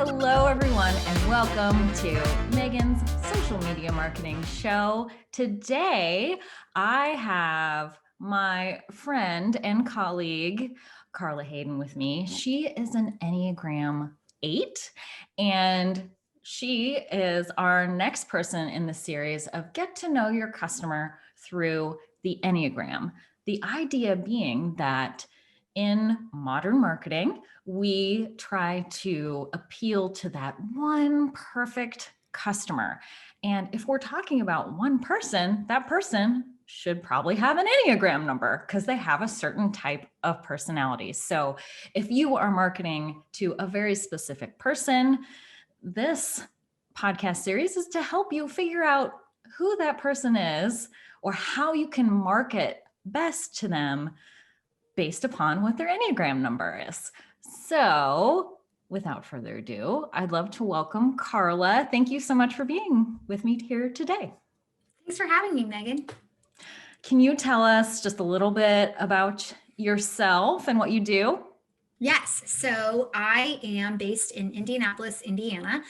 Hello, everyone, and welcome to Megan's Social Media Marketing Show. Today, I have my friend and colleague, Carla Hayden, with me. She is an Enneagram 8, and she is our next person in the series of Get to Know Your Customer Through the Enneagram. The idea being that in modern marketing, we try to appeal to that one perfect customer. And if we're talking about one person, that person should probably have an Enneagram number because they have a certain type of personality. So if you are marketing to a very specific person, this podcast series is to help you figure out who that person is or how you can market best to them based upon what their Enneagram number is. So without further ado, I'd love to welcome Carla. Thank you so much for being with me here today. Thanks for having me, Megan. Can you tell us just a little bit about yourself and what you do? Yes, so I am based in Indianapolis, Indiana,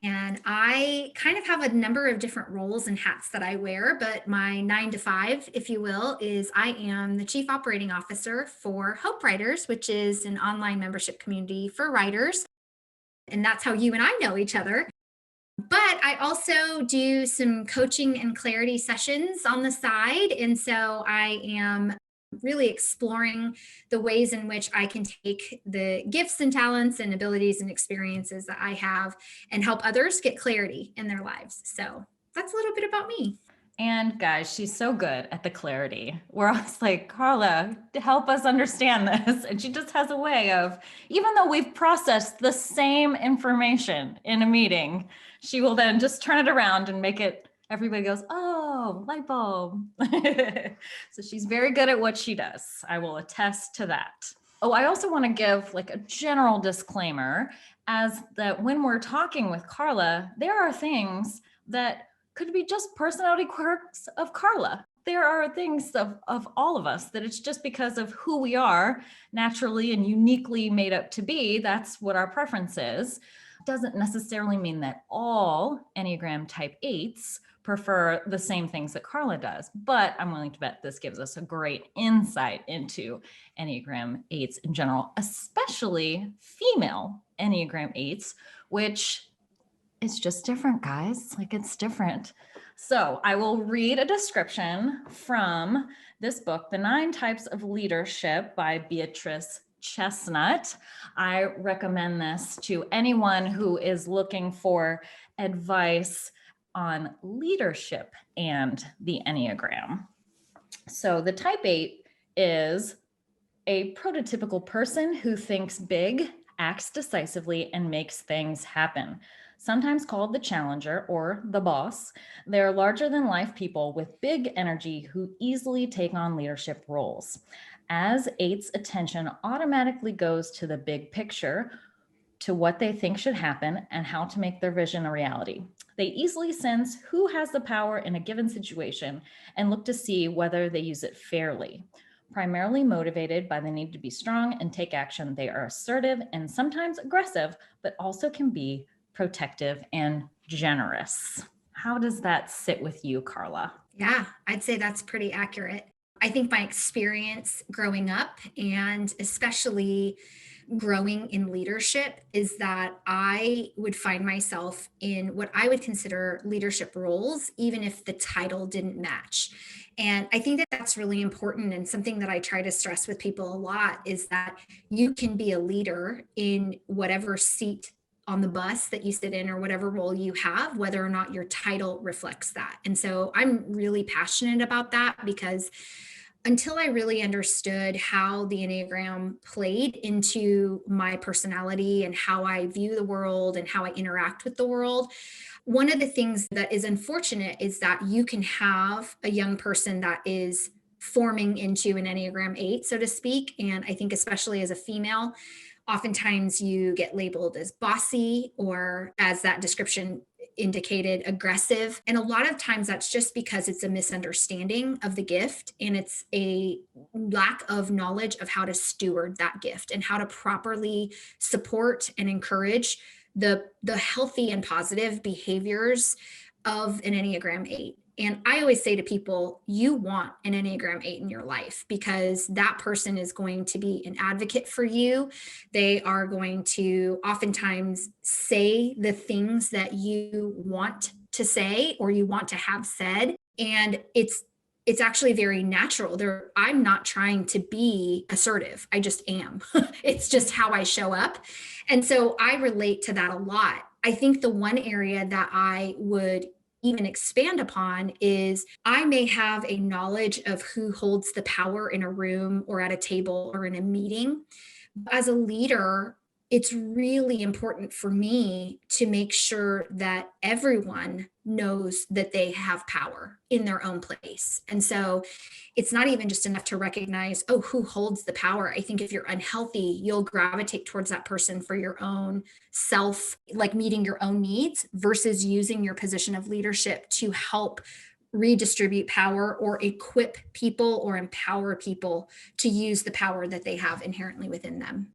and I kind of have a number of different roles and hats that I wear, but my 9 to 5, if you will, is I am the Chief Operating Officer for Hope Writers, which is an online membership community for writers. And that's how you and I know each other. But I also do some coaching and clarity sessions on the side. And so I am really exploring the ways in which I can take the gifts and talents and abilities and experiences that I have and help others get clarity in their lives. So that's a little bit about me. And guys, she's so good at the clarity. We're always like, Carla, help us understand this. And she just has a way of, even though we've processed the same information in a meeting, she will then just turn it around and make it, everybody goes, oh, light bulb. So she's very good at what she does. I will attest to that. Oh, I also want to give like a general disclaimer as that when we're talking with Carla, there are things that could be just personality quirks of Carla. There are things of all of us that it's just because of who we are naturally and uniquely made up to be. That's what our preference is. Doesn't necessarily mean that all Enneagram type 8s prefer the same things that Carla does, but I'm willing to bet this gives us a great insight into Enneagram 8s in general, especially female Enneagram 8s, which it's just different, guys. Like it's different. So I will read a description from this book, The 9 Types of Leadership by Beatrice Chestnut. I recommend this to anyone who is looking for advice on leadership and the Enneagram. So the type 8 is a prototypical person who thinks big, acts decisively, and makes things happen. Sometimes called the challenger or the boss, they're larger than life people with big energy who easily take on leadership roles. As 8's attention automatically goes to the big picture, to what they think should happen and how to make their vision a reality. They easily sense who has the power in a given situation and look to see whether they use it fairly. Primarily motivated by the need to be strong and take action, they are assertive and sometimes aggressive, but also can be protective and generous. How does that sit with you, Carla? Yeah, I'd say that's pretty accurate. I think my experience growing up and especially growing in leadership is that I would find myself in what I would consider leadership roles, even if the title didn't match. And I think that that's really important. And something that I try to stress with people a lot is that you can be a leader in whatever seat on the bus that you sit in or whatever role you have, whether or not your title reflects that. And so I'm really passionate about that because until I really understood how the Enneagram played into my personality and how I view the world and how I interact with the world, one of the things that is unfortunate is that you can have a young person that is forming into an Enneagram 8, so to speak. And I think especially as a female, oftentimes you get labeled as bossy or, as that description indicated, aggressive. And a lot of times that's just because it's a misunderstanding of the gift and it's a lack of knowledge of how to steward that gift and how to properly support and encourage the healthy and positive behaviors of an Enneagram 8. And I always say to people, you want an Enneagram 8 in your life, because that person is going to be an advocate for you. They are going to oftentimes say the things that you want to say or you want to have said. And it's actually very natural. I'm not trying to be assertive. I just am. It's just how I show up. And so I relate to that a lot. I think the one area that I would even expand upon is I may have a knowledge of who holds the power in a room or at a table or in a meeting. As a leader, it's really important for me to make sure that everyone knows that they have power in their own place. And so it's not even just enough to recognize, oh, who holds the power. I think if you're unhealthy, you'll gravitate towards that person for your own self, like meeting your own needs versus using your position of leadership to help redistribute power or equip people or empower people to use the power that they have inherently within them.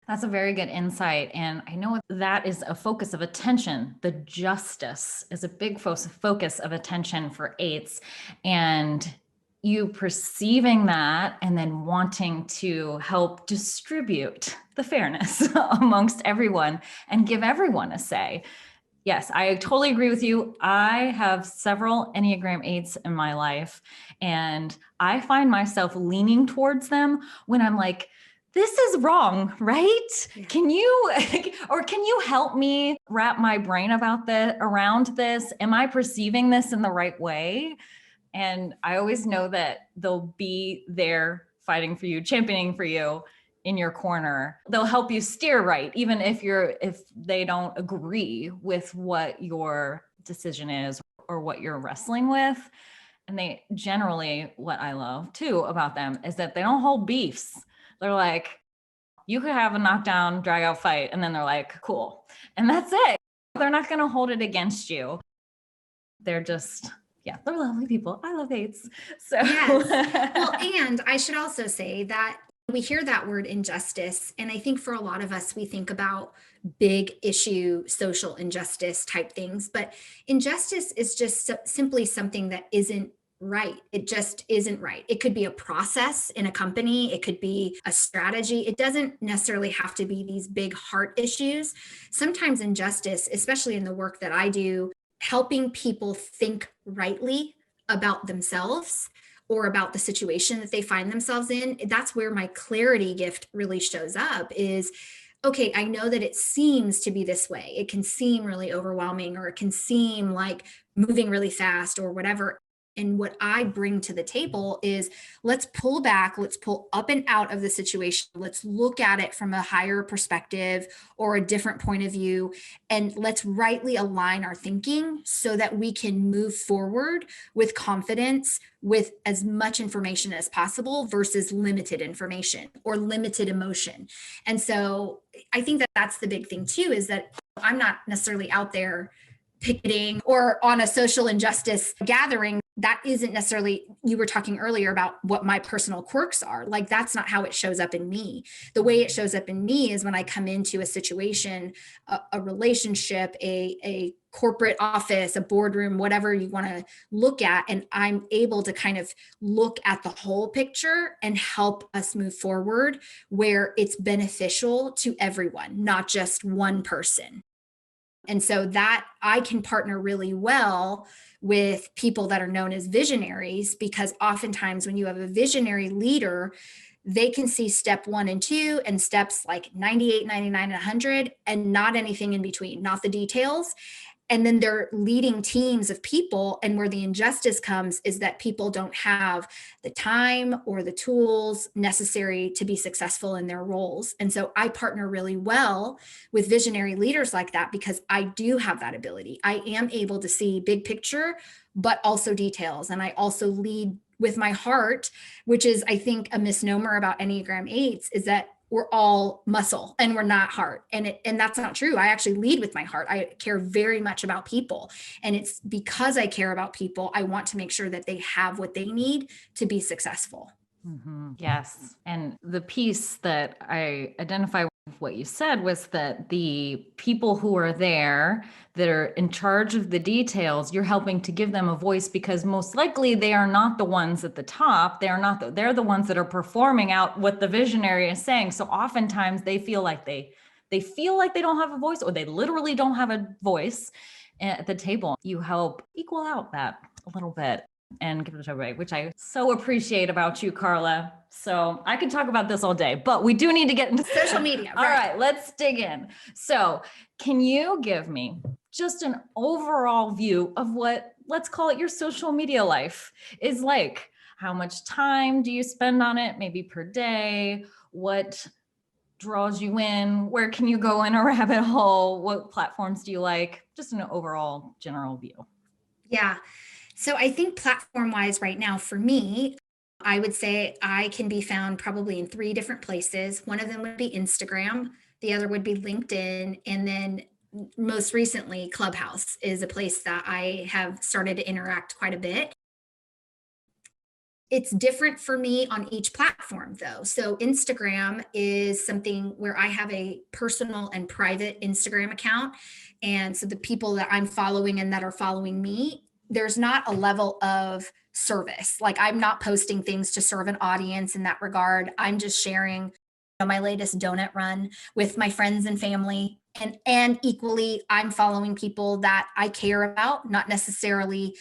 That's a very good insight. And I know that is a focus of attention. The justice is a big focus of attention for eights. And you perceiving that and then wanting to help distribute the fairness amongst everyone and give everyone a say. Yes, I totally agree with you. I have several Enneagram 8s in my life, and I find myself leaning towards them when I'm like, this is wrong, right? Yeah. Can you help me wrap my brain around this? Am I perceiving this in the right way? And I always know that they'll be there fighting for you, championing for you in your corner. They'll help you steer right, even if they don't agree with what your decision is or what you're wrestling with. And they generally, what I love too about them is that they don't hold beefs. They're like, you could have a knockdown, drag out fight, and then they're like, cool. And that's it. They're not going to hold it against you. They're just, yeah, they're lovely people. I love eights. So, yes. Well, and I should also say that we hear that word injustice. And I think for a lot of us, we think about big issue, social injustice type things. But injustice is just simply something that isn't right. It just isn't right. It could be a process in a company, it could be a strategy. It doesn't necessarily have to be these big heart issues. Sometimes injustice, especially in the work that I do, helping people think rightly about themselves or about the situation that they find themselves in, that's where my clarity gift really shows up is, okay, I know that it seems to be this way. It can seem really overwhelming, or it can seem like moving really fast or whatever. And what I bring to the table is let's pull back, let's pull up and out of the situation. Let's look at it from a higher perspective or a different point of view. And let's rightly align our thinking so that we can move forward with confidence, with as much information as possible versus limited information or limited emotion. And so I think that that's the big thing too, is that I'm not necessarily out there picketing or on a social injustice gathering. That isn't necessarily, you were talking earlier about what my personal quirks are. Like, that's not how it shows up in me. The way it shows up in me is when I come into a situation, a relationship, a corporate office, a boardroom, whatever you want to look at. And I'm able to kind of look at the whole picture and help us move forward where it's beneficial to everyone, not just one person. And so that I can partner really well with people that are known as visionaries, because oftentimes when you have a visionary leader, they can see step 1 and 2 and steps like 98, 99, and 100, and not anything in between, not the details. And then they're leading teams of people. And where the injustice comes is that people don't have the time or the tools necessary to be successful in their roles. And so I partner really well with visionary leaders like that, because I do have that ability. I am able to see big picture, but also details. And I also lead with my heart, which is, I think, a misnomer about Enneagram 8s, is that we're all muscle and we're not heart. And that's not true. I actually lead with my heart. I care very much about people. And it's because I care about people, I want to make sure that they have what they need to be successful. Mm-hmm. Yes. And the piece that I identify What you said was that the people who are there that are in charge of the details, you're helping to give them a voice because most likely they are not the ones at the top. They are not they're the ones that are performing out what the visionary is saying. So oftentimes they feel like they feel like they don't have a voice, or they literally don't have a voice at the table. You help equal out that a little bit and give it away, which I so appreciate about you, Carla. So I could talk about this all day, but we do need to get into Social media. All right, let's dig in. So can you give me just an overall view of what, let's call it, your social media life is like? How much time do you spend on it, maybe per day? What draws you in? Where can you go in a rabbit hole? What platforms do you like? Just an overall general view. Yeah. So I think platform wise right now for me, I would say I can be found probably in 3 different places. One of them would be Instagram, the other would be LinkedIn, and then most recently Clubhouse is a place that I have started to interact quite a bit. It's different for me on each platform though. So Instagram is something where I have a personal and private Instagram account. And so the people that I'm following and that are following me, there's not a level of service. Like I'm not posting things to serve an audience in that regard. I'm just sharing my latest donut run with my friends and family. And equally, I'm following people that I care about, not necessarily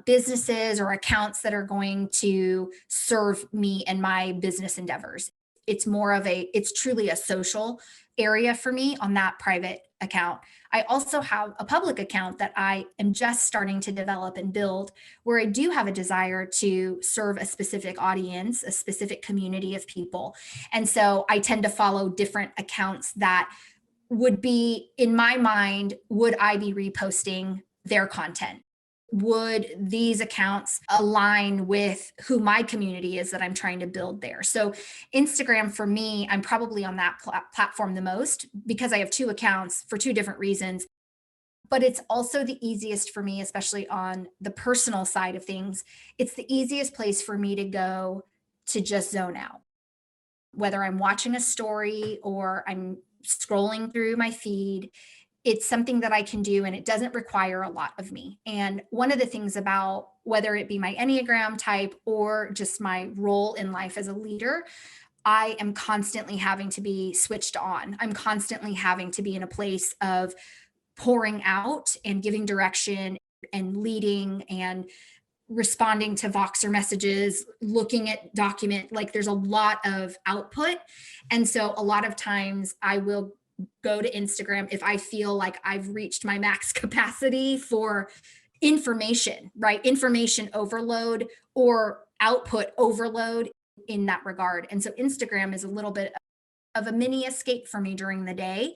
businesses or accounts that are going to serve me and my business endeavors. It's more of it's truly a social area for me on that private account. I also have a public account that I am just starting to develop and build, where I do have a desire to serve a specific audience, a specific community of people. And so I tend to follow different accounts that would be, in my mind, would I be reposting their content? Would these accounts align with who my community is that I'm trying to build there? So Instagram for me, I'm probably on that platform the most because I have 2 accounts for 2 different reasons. But it's also the easiest for me, especially on the personal side of things. It's the easiest place for me to go to just zone out, whether I'm watching a story or I'm scrolling through my feed. It's something that I can do and it doesn't require a lot of me. And one of the things about whether it be my Enneagram type or just my role in life as a leader, I am constantly having to be switched on. I'm constantly having to be in a place of pouring out and giving direction and leading and responding to Voxer messages, looking at document, like there's a lot of output. And so a lot of times I will go to Instagram if I feel like I've reached my max capacity for information, right? Information overload or output overload in that regard. And so Instagram is a little bit of a mini escape for me during the day.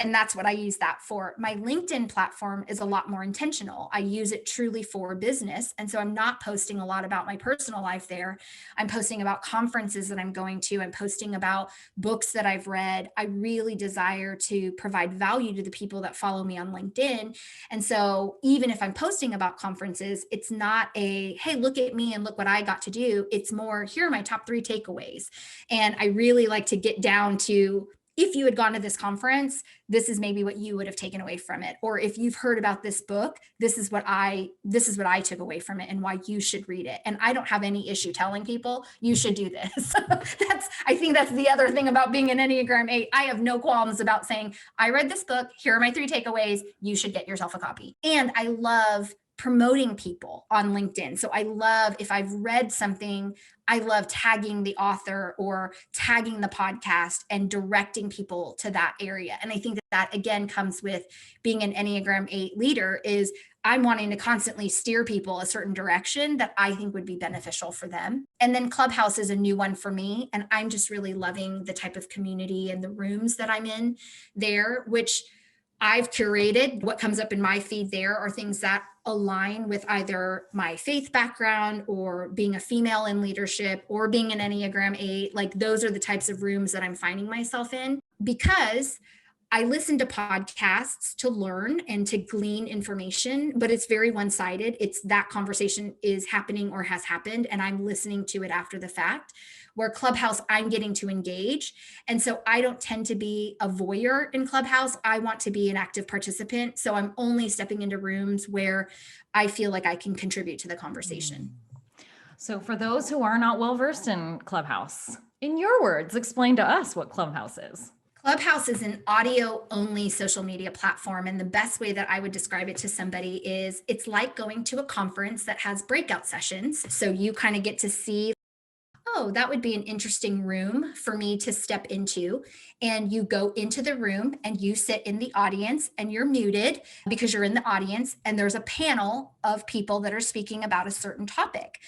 And that's what I use that for. My LinkedIn platform is a lot more intentional. I use it truly for business. And so I'm not posting a lot about my personal life there. I'm posting about conferences that I'm going to. I'm posting about books that I've read. I really desire to provide value to the people that follow me on LinkedIn. And so even if I'm posting about conferences, it's not hey, look at me and look what I got to do. It's more, here are my top 3 takeaways. And I really like to get down to, if you had gone to this conference, this is maybe what you would have taken away from it. Or if you've heard about this book, this is what I took away from it and why you should read it. And I don't have any issue telling people you should do this. I think that's the other thing about being an Enneagram 8. I have no qualms about saying, I read this book. Here are my 3 takeaways. You should get yourself a copy. And I love promoting people on LinkedIn. So I love, if I've read something, I love tagging the author or tagging the podcast and directing people to that area. And I think that again comes with being an Enneagram 8 leader, is I'm wanting to constantly steer people a certain direction that I think would be beneficial for them. And then Clubhouse is a new one for me. And I'm just really loving the type of community and the rooms that I'm in there, which I've curated. What comes up in my feed there are things that align with either my faith background or being a female in leadership or being an Enneagram 8. Like those are the types of rooms that I'm finding myself in, because I listen to podcasts to learn and to glean information, but it's very one-sided. It's that conversation is happening or has happened, and I'm listening to it after the fact. Where Clubhouse, I'm getting to engage. And so I don't tend to be a voyeur in Clubhouse. I want to be an active participant. So I'm only stepping into rooms where I feel like I can contribute to the conversation. So for those who are not well versed in Clubhouse, in your words, explain to us what Clubhouse is. Clubhouse is an audio only social media platform. And the best way that I would describe it to somebody is it's like going to a conference that has breakout sessions. So you kind of get to see, oh, that would be an interesting room for me to step into. And you go into the room and you sit in the audience and you're muted because you're in the audience. And there's a panel of people that are speaking about a certain topic.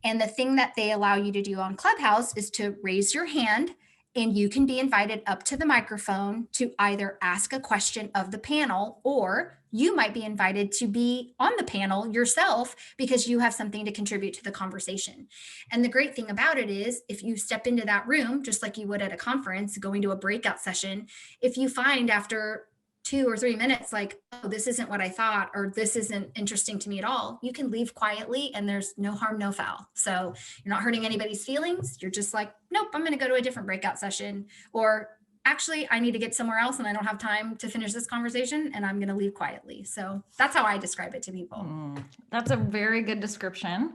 And the thing that they allow you to do on Clubhouse is to raise your hand, and you can be invited up to the microphone to either ask a question of the panel, or you might be invited to be on the panel yourself because you have something to contribute to the conversation. And the great thing about it is if you step into that room, just like you would at a conference, going to a breakout session, if you find after 2 or 3 minutes, like, oh, this isn't what I thought, or this isn't interesting to me at all, you can leave quietly and there's no harm, no foul. So you're not hurting anybody's feelings. You're just like, nope, I'm going to go to a different breakout session, or actually I need to get somewhere else and I don't have time to finish this conversation and I'm going to leave quietly. So that's how I describe it to people. That's a very good description.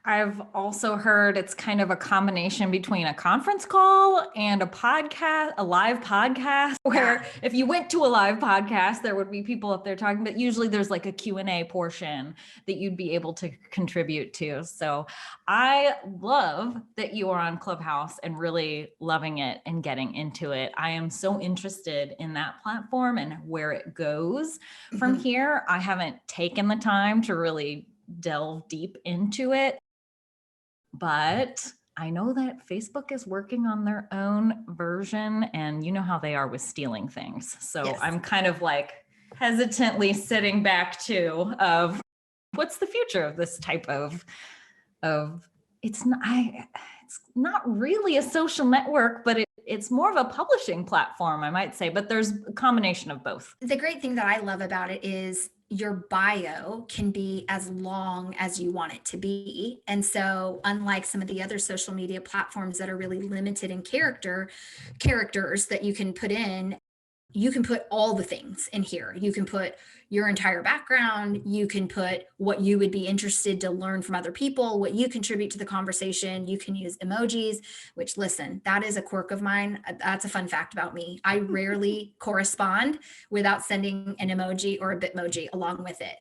I've also heard it's kind of a combination between a conference call and a podcast, a live podcast, where if you went to a live podcast, there would be people up there talking, but usually there's like a Q&A portion that you'd be able to contribute to. So I love that you are on Clubhouse and really loving it and getting into it. I am so interested in that platform and where it goes from here. I haven't taken the time to really delve deep into it, but I know that Facebook is working on their own version, and you know how they are with stealing things. So yes. I'm kind of like hesitantly sitting back too of what's the future of this type of it's not really a social network, but it's more of a publishing platform, I might say, but there's a combination of both. The great thing that I love about it is your bio can be as long as you want it to be. And so unlike some of the other social media platforms that are really limited in characters that you can put in, you can put all the things in here. You can put your entire background. You can put what you would be interested to learn from other people, what you contribute to the conversation. You can use emojis, which, listen, that is a quirk of mine. That's a fun fact about me. I rarely correspond without sending an emoji or a Bitmoji along with it.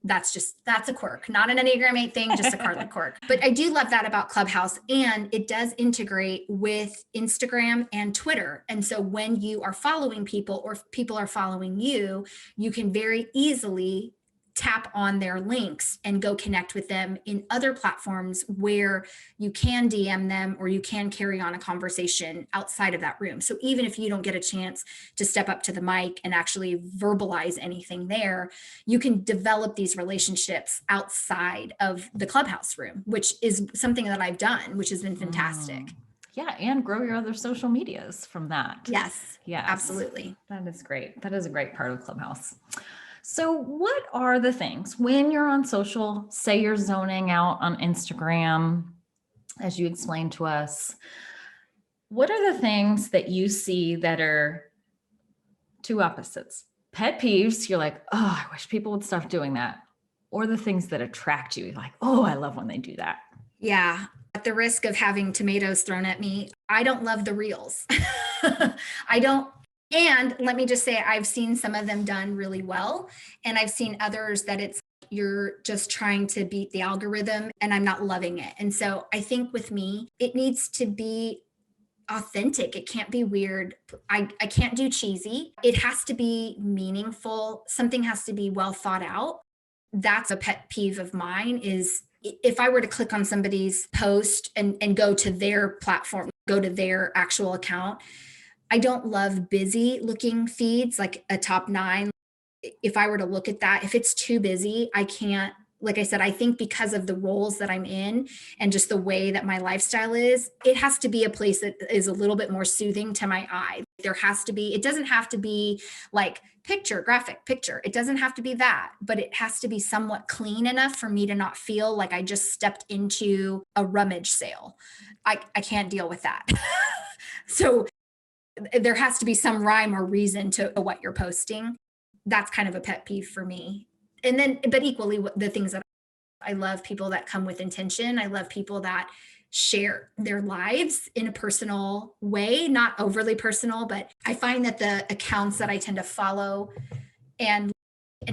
That's a quirk, not an Enneagram 8 thing, just a Carla quirk. But I do love that about Clubhouse, and it does integrate with Instagram and Twitter. And so when you are following people or if people are following you, you can very easily tap on their links and go connect with them in other platforms where you can DM them or you can carry on a conversation outside of that room. So even if you don't get a chance to step up to the mic and actually verbalize anything there, you can develop these relationships outside of the Clubhouse room, which is something that I've done, which has been fantastic. Yeah, and grow your other social medias from that. Yes, absolutely. That is great. That is a great part of Clubhouse. So what are the things when you're on social, say you're zoning out on Instagram, as you explained to us, what are the things that you see that are two opposites? Pet peeves, you're like, oh, I wish people would stop doing that. Or the things that attract you, like, oh, I love when they do that. Yeah. At the risk of having tomatoes thrown at me, I don't love the reels. I don't. And let me just say, I've seen some of them done really well. And I've seen others that it's you're just trying to beat the algorithm and I'm not loving it. And so I think with me, it needs to be authentic. It can't be weird. I can't do cheesy. It has to be meaningful. Something has to be well thought out. That's a pet peeve of mine is if I were to click on somebody's post and go to their platform, go to their actual account, I don't love busy looking feeds like a top 9. If I were to look at that, if it's too busy, I can't, like I said, I think because of the roles that I'm in and just the way that my lifestyle is, it has to be a place that is a little bit more soothing to my eye. There has to be, it doesn't have to be like graphic picture. It doesn't have to be that, but it has to be somewhat clean enough for me to not feel like I just stepped into a rummage sale. I can't deal with that. So there has to be some rhyme or reason to what you're posting. That's kind of a pet peeve for me. And then, but equally, the things that I love, people that come with intention. I love people that share their lives in a personal way, not overly personal, but I find that the accounts that I tend to follow and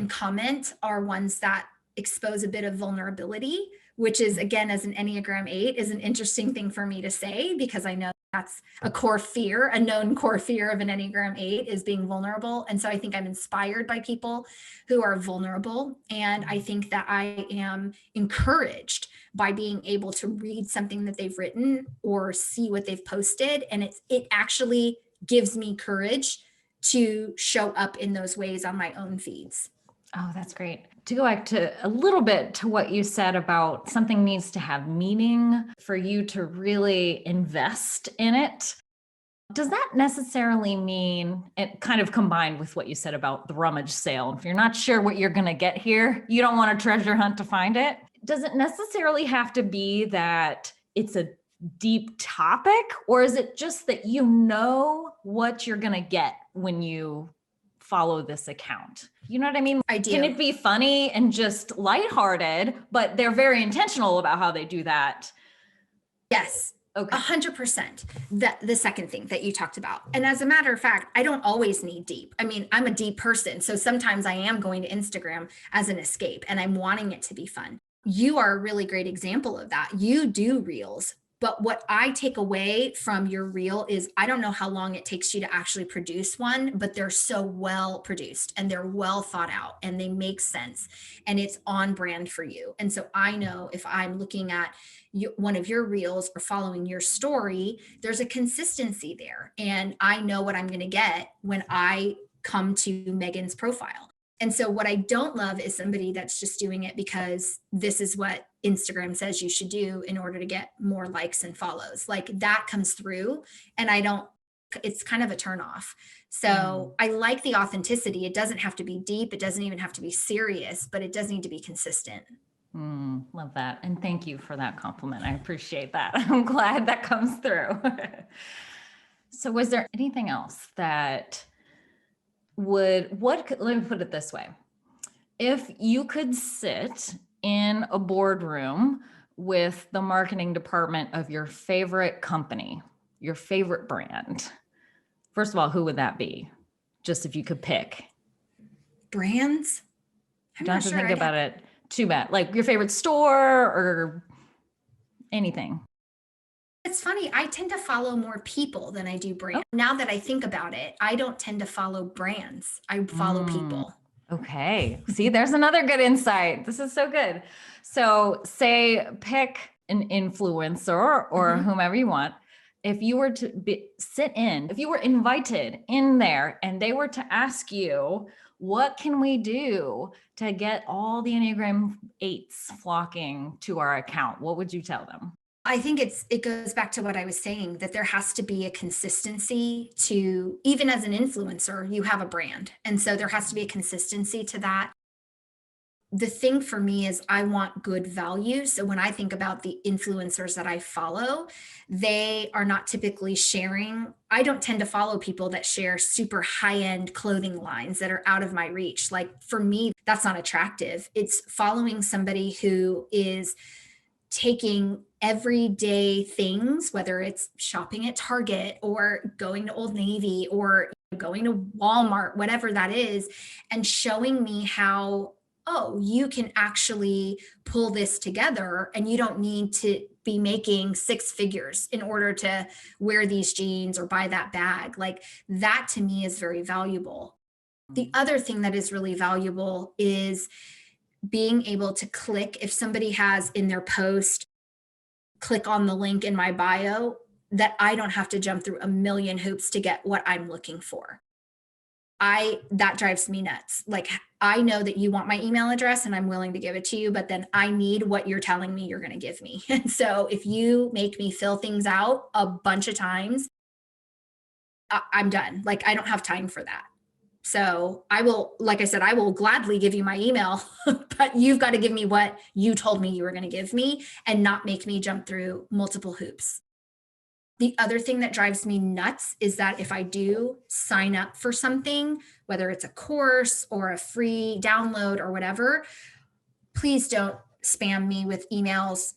comment are ones that expose a bit of vulnerability, which is, again, as an Enneagram 8, is an interesting thing for me to say, because I know that's a core fear, a known core fear of an Enneagram 8 is being vulnerable. And so I think I'm inspired by people who are vulnerable. And I think that I am encouraged by being able to read something that they've written or see what they've posted. And it actually gives me courage to show up in those ways on my own feeds. Oh, that's great. To go back to a little bit to what you said about something needs to have meaning for you to really invest in it. Does that necessarily mean, it kind of combined with what you said about the rummage sale, if you're not sure what you're going to get here, you don't want to treasure hunt to find it. Does it necessarily have to be that it's a deep topic, or is it just that you know what you're going to get when you follow this account? You know what I mean? I do. Can it be funny and just lighthearted, but they're very intentional about how they do that? Yes. Okay. 100%. The second thing that you talked about. And as a matter of fact, I don't always need deep. I mean, I'm a deep person. So sometimes I am going to Instagram as an escape and I'm wanting it to be fun. You are a really great example of that. You do reels. But what I take away from your reel is I don't know how long it takes you to actually produce one, but they're so well produced and they're well thought out and they make sense and it's on brand for you. And so I know if I'm looking at one of your reels or following your story, there's a consistency there. And I know what I'm going to get when I come to Megan's profile. And so what I don't love is somebody that's just doing it because this is what Instagram says you should do in order to get more likes and follows. Like that comes through and it's kind of a turnoff. So I like the authenticity. It doesn't have to be deep. It doesn't even have to be serious, but it does need to be consistent. Love that. And thank you for that compliment. I appreciate that. I'm glad that comes through. So was there anything else that let me put it this way. If you could sit in a boardroom with the marketing department of your favorite company, your favorite brand, first of all, who would that be? Just if you could pick. Brands? Don't have to think about it too bad. Like your favorite store or anything. It's funny. I tend to follow more people than I do brands. Oh. Now that I think about it, I don't tend to follow brands. I follow people. Okay. See, there's another good insight. This is so good. So say pick an influencer or whomever you want. If you were to if you were invited in there and they were to ask you, what can we do to get all the Enneagram 8s flocking to our account? What would you tell them? I think it goes back to what I was saying, that there has to be a consistency to, even as an influencer, you have a brand. And so there has to be a consistency to that. The thing for me is I want good value. So when I think about the influencers that I follow, they are not typically sharing. I don't tend to follow people that share super high-end clothing lines that are out of my reach. Like for me, that's not attractive. It's following somebody who is taking everyday things, whether it's shopping at Target or going to Old Navy or going to Walmart, whatever that is, and showing me how, oh, you can actually pull this together and you don't need to be making 6 figures in order to wear these jeans or buy that bag. Like that to me is very valuable. The other thing that is really valuable is being able to click, if somebody has in their post, click on the link in my bio, that I don't have to jump through a million hoops to get what I'm looking for. That drives me nuts. Like I know that you want my email address and I'm willing to give it to you, but then I need what you're telling me you're going to give me. And so if you make me fill things out a bunch of times, I'm done. Like, I don't have time for that. So I will, like I said, I will gladly give you my email, but you've got to give me what you told me you were going to give me and not make me jump through multiple hoops. The other thing that drives me nuts is that if I do sign up for something, whether it's a course or a free download or whatever, please don't spam me with emails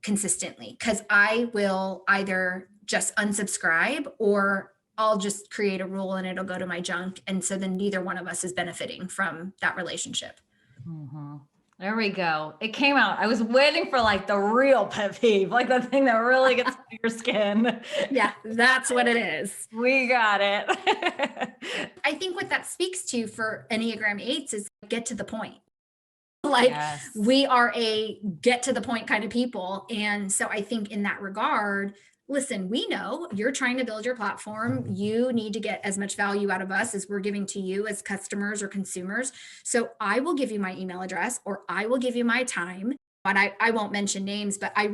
consistently, because I will either just unsubscribe or I'll just create a rule and it'll go to my junk. And so then neither one of us is benefiting from that relationship. Mm-hmm. There we go. It came out. I was waiting for like the real pet peeve, like the thing that really gets under your skin. Yeah, that's what it is. We got it. I think what that speaks to for Enneagram 8s is get to the point. Like, yes. We are a get to the point kind of people. And so I think in that regard, listen, we know you're trying to build your platform. You need to get as much value out of us as we're giving to you as customers or consumers. So I will give you my email address or I will give you my time. But I won't mention names, but I'm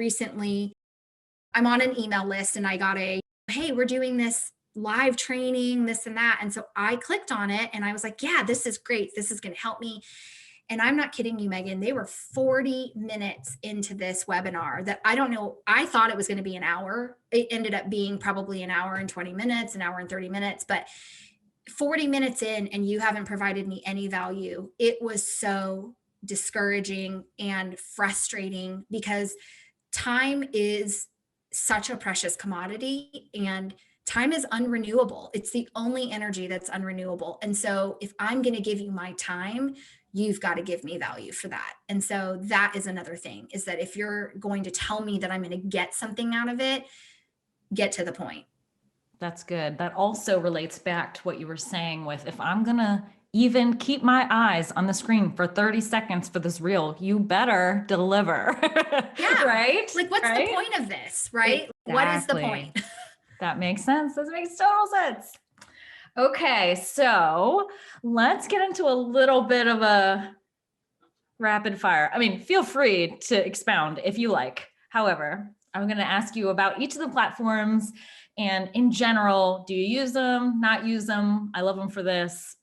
on an email list and I got hey, we're doing this live training, this and that. And so I clicked on it and I was like, yeah, this is great. This is going to help me. And I'm not kidding you, Megan. They were 40 minutes into this webinar that I don't know. I thought it was going to be an hour. It ended up being probably an hour and 20 minutes, an hour and 30 minutes, but 40 minutes in and you haven't provided me any value. It was so discouraging and frustrating because time is such a precious commodity and time is unrenewable. It's the only energy that's unrenewable. And so if I'm going to give you my time, you've got to give me value for that. And so that is another thing, is that if you're going to tell me that I'm going to get something out of it, get to the point. That's good. That also relates back to what you were saying with, if I'm going to even keep my eyes on the screen for 30 seconds for this reel, you better deliver. Yeah. Right? Like, what's the point of this? Right? Exactly. What is the point? That makes sense. This makes total sense. Okay, so let's get into a little bit of a rapid fire. I mean, feel free to expound if you like. However, I'm going to ask you about each of the platforms and in general, do you use them, not use them? I love them for this.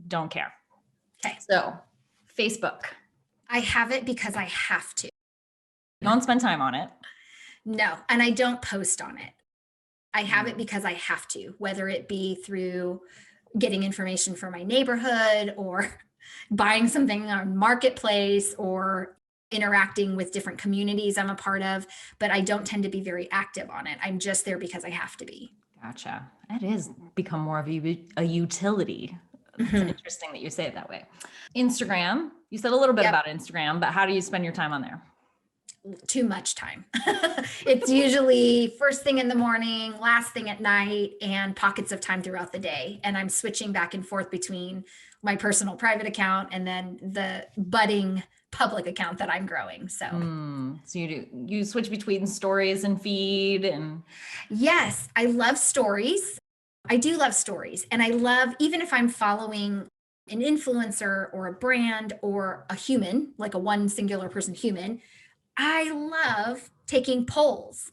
Don't care. Okay. So Facebook. I have it because I have to. Don't spend time on it. No, and I don't post on it. I have it because I have to, whether it be through getting information for my neighborhood or buying something on Marketplace or interacting with different communities I'm a part of, but I don't tend to be very active on it. I'm just there because I have to be. Gotcha. It is become more of a utility. It's interesting that you say it that way. Instagram, you said a little bit about Instagram, but how do you spend your time on there? Too much time. It's usually first thing in the morning, last thing at night, and pockets of time throughout the day. And I'm switching back and forth between my personal private account and then the budding public account that I'm growing. So you switch between stories and feed and. Yes, I love stories. I do love stories. And I love, even if I'm following an influencer or a brand or a human, like a one singular person human, I love taking polls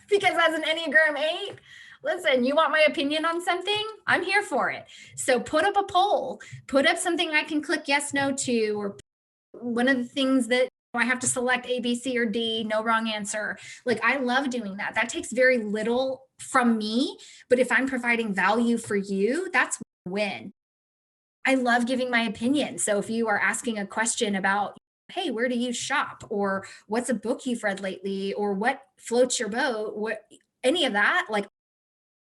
because as an Enneagram 8, listen, you want my opinion on something? I'm here for it. So put up a poll, put up something I can click yes, no to, or one of the things that I have to select A, B, C, or D, no wrong answer. Like, I love doing that. That takes very little from me, but if I'm providing value for you, that's a win. I love giving my opinion. So if you are asking a question about, hey, where do you shop? Or what's a book you've read lately? Or what floats your boat? What, any of that, like,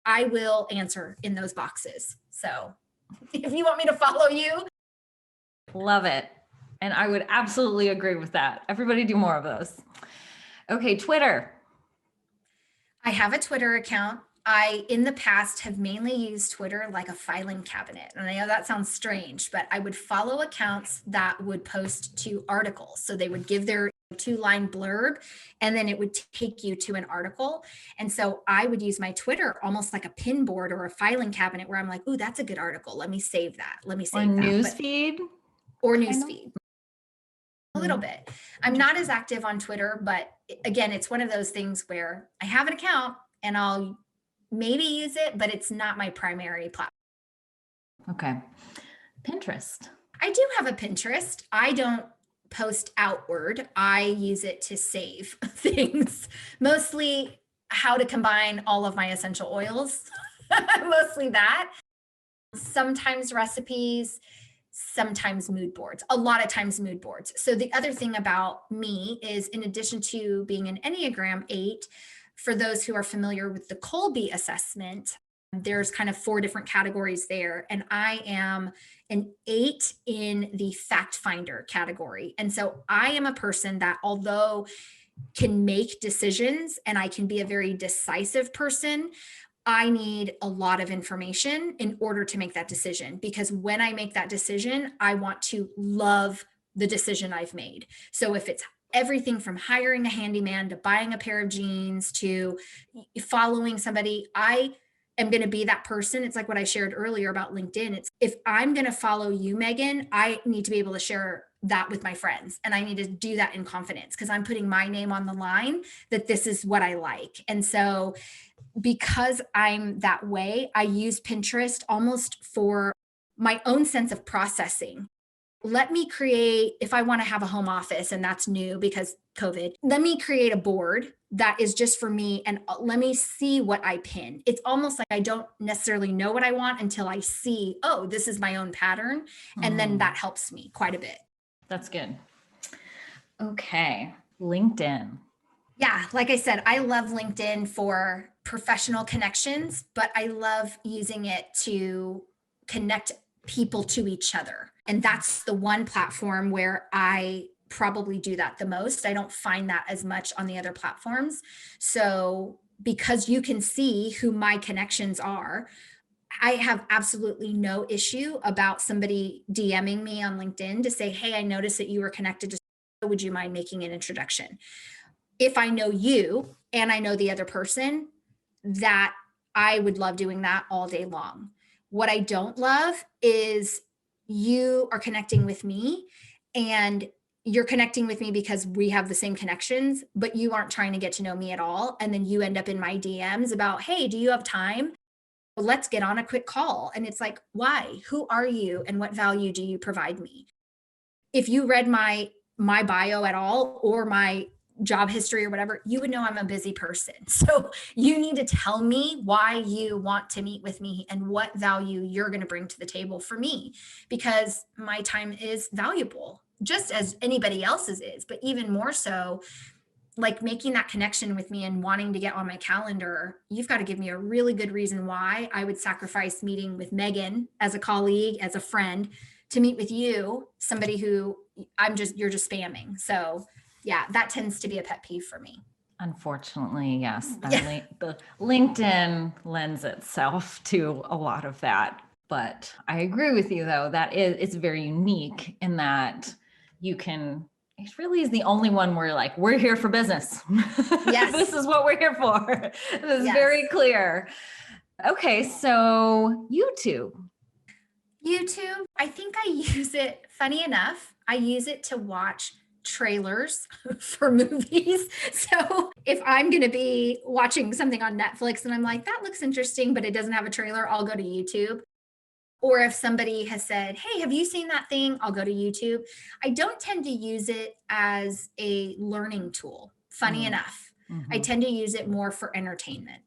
I will answer in those boxes. So if you want me to follow you. Love it. And I would absolutely agree with that. Everybody do more of those. Okay, Twitter. I have a Twitter account. I, in the past, have mainly used Twitter like a filing cabinet. And I know that sounds strange, but I would follow accounts that would post to articles. So they would give their 2-line blurb, and then it would take you to an article. And so I would use my Twitter almost like a pin board or a filing cabinet where I'm like, ooh, that's a good article. Let me save that. Let me save that. Newsfeed? Or newsfeed. A little bit. I'm not as active on Twitter, but again, it's one of those things where I have an account and I'll maybe use it, but it's not my primary platform. Okay. Pinterest. I do have a Pinterest. I don't post outward. I use it to save things, mostly how to combine all of my essential oils, mostly that. Sometimes recipes, sometimes mood boards, a lot of times mood boards. So the other thing about me is, in addition to being an Enneagram 8, for those who are familiar with the Colby assessment, there's kind of 4 different categories there. And I am an 8 in the fact finder category. And so I am a person that, although can make decisions and I can be a very decisive person, I need a lot of information in order to make that decision, because when I make that decision, I want to love the decision I've made. So if it's everything from hiring a handyman to buying a pair of jeans to following somebody, I am going to be that person. It's like what I shared earlier about LinkedIn. It's, if I'm going to follow you, Megan, I need to be able to share that with my friends. And I need to do that in confidence, because I'm putting my name on the line that this is what I like. And so because I'm that way, I use Pinterest almost for my own sense of processing. Let me create, if I want to have a home office, and that's new because COVID, let me create a board that is just for me and let me see what I pin. It's almost like I don't necessarily know what I want until I see, oh, this is my own pattern. And then that helps me quite a bit. That's good. Okay. LinkedIn. Yeah, like I said, I love LinkedIn for professional connections, but I love using it to connect people to each other. And that's the one platform where I probably do that the most. I don't find that as much on the other platforms. So because you can see who my connections are, I have absolutely no issue about somebody DMing me on LinkedIn to say, hey, I noticed that you were connected to, would you mind making an introduction? If I know you and I know the other person, that I would love doing that all day long. What I don't love is you are connecting with me and you're connecting with me because we have the same connections, but you aren't trying to get to know me at all. And then you end up in my DMs about, hey, do you have time? Let's get on a quick call. And it's like, why? Who are you? And what value do you provide me? If you read my bio at all, or my job history or whatever, you would know I'm a busy person. So you need to tell me why you want to meet with me and what value you're going to bring to the table for me, because my time is valuable, just as anybody else's is, but even more so, like making that connection with me and wanting to get on my calendar. You've got to give me a really good reason why I would sacrifice meeting with Megan as a colleague, as a friend, to meet with you, somebody who you're just spamming. So yeah, that tends to be a pet peeve for me. Unfortunately, yes. The LinkedIn lends itself to a lot of that. But I agree with you, though, that it's very unique in that you can, it really is the only one where like, we're here for business. Yes. This is what we're here for. This is very clear. Okay, so YouTube. YouTube, I think I use it, funny enough, I use it to watch trailers for movies. So if I'm going to be watching something on Netflix and I'm like, that looks interesting, but it doesn't have a trailer, I'll go to YouTube. Or if somebody has said, hey, have you seen that thing? I'll go to YouTube. I don't tend to use it as a learning tool, funny enough. I tend to use it more for entertainment.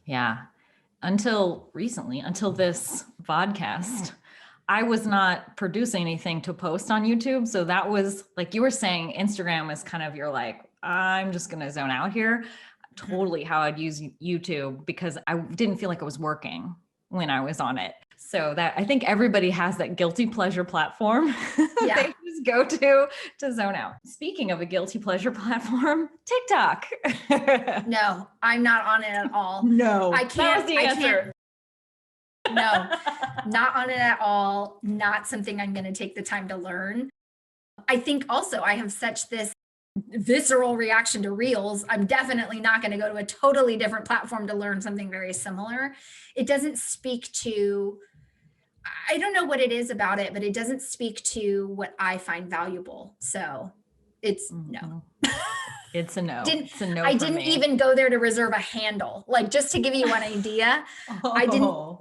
Yeah. Until recently, until this podcast, I was not producing anything to post on YouTube. So that was, like you were saying, Instagram is kind of, you're like, I'm just going to zone out here. Totally how I'd use YouTube, because I didn't feel like it was working when I was on it. So that, I think everybody has that guilty pleasure platform. Yeah. They just go to zone out. Speaking of a guilty pleasure platform, TikTok. No, I'm not on it at all. No, I can't. That was the answer. No, not on it at all. Not something I'm going to take the time to learn. I think also I have such this visceral reaction to Reels. I'm definitely not going to go to a totally different platform to learn something very similar. It doesn't speak to, I don't know what it is about it, but it doesn't speak to what I find valuable. So it's no. It's a no. Didn't It's a no I for didn't me. even go there to reserve a handle. Like, just to give you one idea, I didn't. Oh,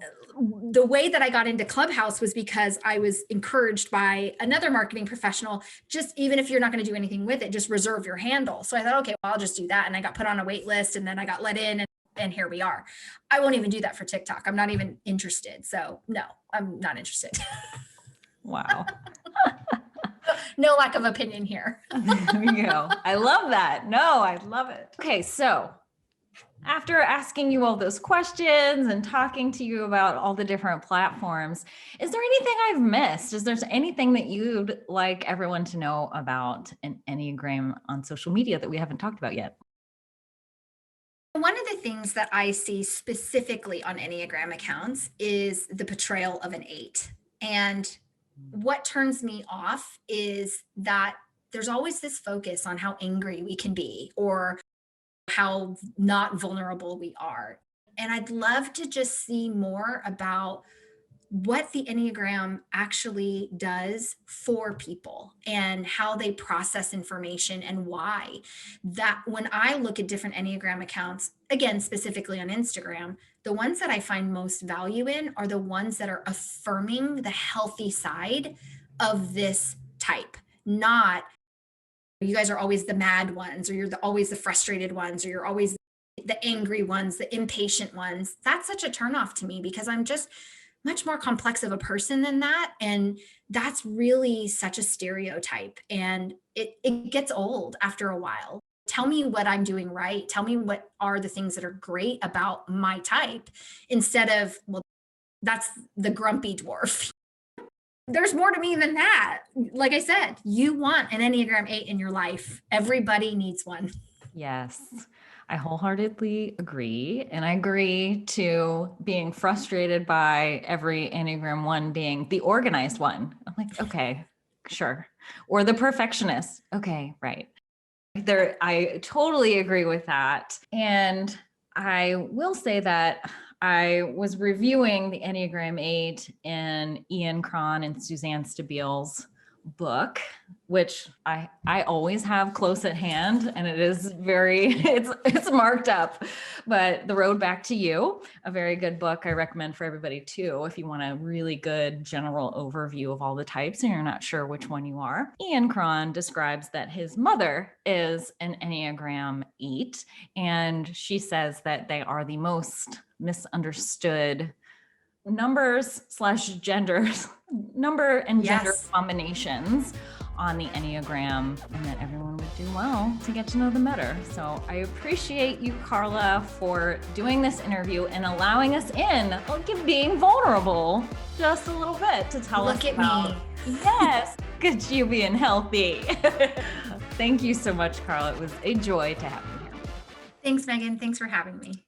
The way that I got into Clubhouse was because I was encouraged by another marketing professional, just even if you're not going to do anything with it, just reserve your handle. So I thought, okay, well, I'll just do that. And I got put on a wait list, and then I got let in, and here we are. I won't even do that for TikTok. I'm not even interested. So no, I'm not interested. wow. No lack of opinion here. There we go. I love that. No, I love it. Okay, so after asking you all those questions and talking to you about all the different platforms, is there anything I've missed? Is there anything that you'd like everyone to know about an Enneagram on social media that we haven't talked about yet? One of the things that I see specifically on Enneagram accounts is the portrayal of an 8. And what turns me off is that there's always this focus on how angry we can be or how not vulnerable we are. And I'd love to just see more about what the Enneagram actually does for people and how they process information and why. That when I look at different Enneagram accounts, again, specifically on Instagram, the ones that I find most value in are the ones that are affirming the healthy side of this type, not you guys are always the mad ones, or you're always the frustrated ones, or you're always the angry ones, the impatient ones. That's such a turnoff to me because I'm just much more complex of a person than that. And that's really such a stereotype. And it gets old after a while. Tell me what I'm doing right. Tell me what are the things that are great about my type instead of, well, that's the grumpy dwarf. There's more to me than that. Like I said, you want an Enneagram 8 in your life. Everybody needs one. Yes, I wholeheartedly agree. And I agree to being frustrated by every Enneagram 1 being the organized one. I'm like, okay, sure. Or the perfectionist. Okay, right. I totally agree with that. And I will say that I was reviewing the Enneagram 8 in Ian Cron and Suzanne Stabile's book, which I always have close at hand, and it is very it's marked up. But The Road Back to You, a very good book I recommend for everybody too, if you want a really good general overview of all the types and you're not sure which one you are. Ian Cron describes that his mother is an Enneagram 8, and she says that they are the most misunderstood numbers / genders, number and gender Yes. combinations on the Enneagram, and that everyone would do well to get to know them better. So I appreciate you, Carla, for doing this interview and allowing us in, being vulnerable just a little bit to tell us Look at about, me. yes, good you being healthy. Thank you so much, Carla. It was a joy to have you here. Thanks, Megan. Thanks for having me.